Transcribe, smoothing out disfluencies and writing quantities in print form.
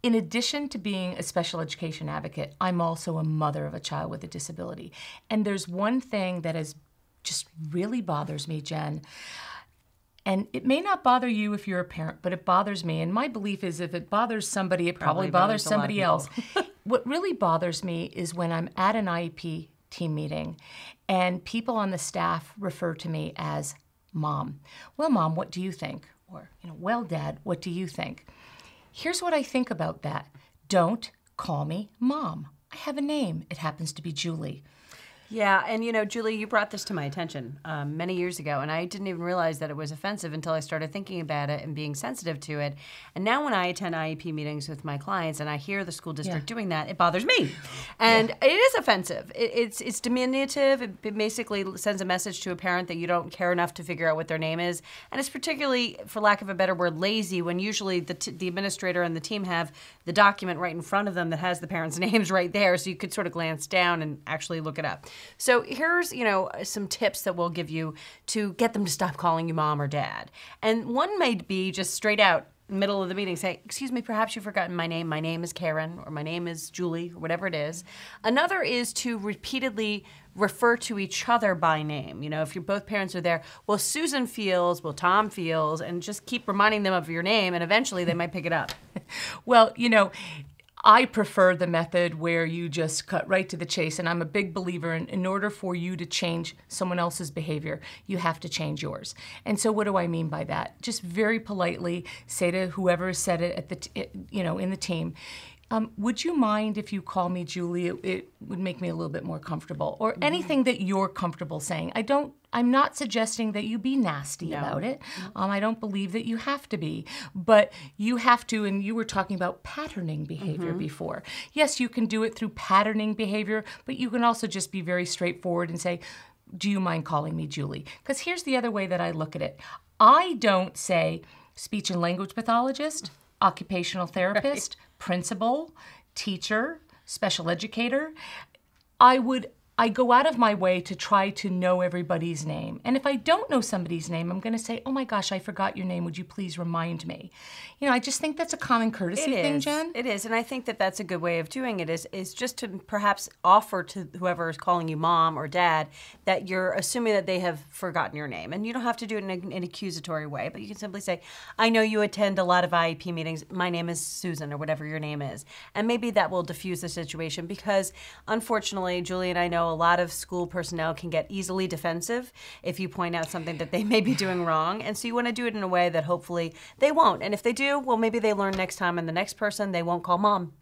In addition to being a special education advocate, I'm also a mother of a child with a disability. And there's one thing that just really bothers me, Jen. And it may not bother you if you're a parent, but it bothers me. And my belief is if it bothers somebody, it probably bothers somebody else. What really bothers me is when I'm at an IEP team meeting and people on the staff refer to me as Mom. Well, Mom, what do you think? Or, well, Dad, what do you think? Here's what I think about that. Don't call me Mom. I have a name. It happens to be Julie. Yeah, and Julie, you brought this to my attention many years ago, and I didn't even realize that it was offensive until I started thinking about it and being sensitive to it. And now when I attend IEP meetings with my clients and I hear the school district doing that, it bothers me. And it is offensive. It's diminutive. It basically sends a message to a parent that you don't care enough to figure out what their name is. And it's particularly, for lack of a better word, lazy when usually the administrator and the team have the document right in front of them that has the parents' names right there, so you could sort of glance down and actually look it up. So here's, some tips that we'll give you to get them to stop calling you Mom or Dad. And one may be just straight out, middle of the meeting, say, excuse me, perhaps you've forgotten my name. My name is Karen, or my name is Julie, or whatever it is. Another is to repeatedly refer to each other by name. If both parents are there, well, Susan feels, well, Tom feels, and just keep reminding them of your name, and eventually they might pick it up. Well, I prefer the method where you just cut right to the chase, and I'm a big believer in order for you to change someone else's behavior, you have to change yours. And so what do I mean by that? Just very politely say to whoever said it at the in the team, would you mind if you call me Julie? It would make me a little bit more comfortable. Or anything that you're comfortable saying. I'm not suggesting that you be nasty about it. I don't believe that you have to be. But you have to, and you were talking about patterning behavior before. Yes, you can do it through patterning behavior, but you can also just be very straightforward and say, do you mind calling me Julie? Because here's the other way that I look at it. I don't say speech and language pathologist, occupational therapist, principal, teacher, special educator. I go out of my way to try to know everybody's name. And if I don't know somebody's name, I'm going to say, oh my gosh, I forgot your name. Would you please remind me? I just think that's a common courtesy thing, Jen. It is. And I think that that's a good way of doing it is just to perhaps offer to whoever is calling you Mom or Dad that you're assuming that they have forgotten your name. And you don't have to do it in an accusatory way, but you can simply say, I know you attend a lot of IEP meetings. My name is Susan, or whatever your name is. And maybe that will diffuse the situation because, unfortunately, Julie and I know a lot of school personnel can get easily defensive if you point out something that they may be doing wrong. And so you want to do it in a way that hopefully they won't. And if they do, well, maybe they learn next time, and the next person they won't call Mom.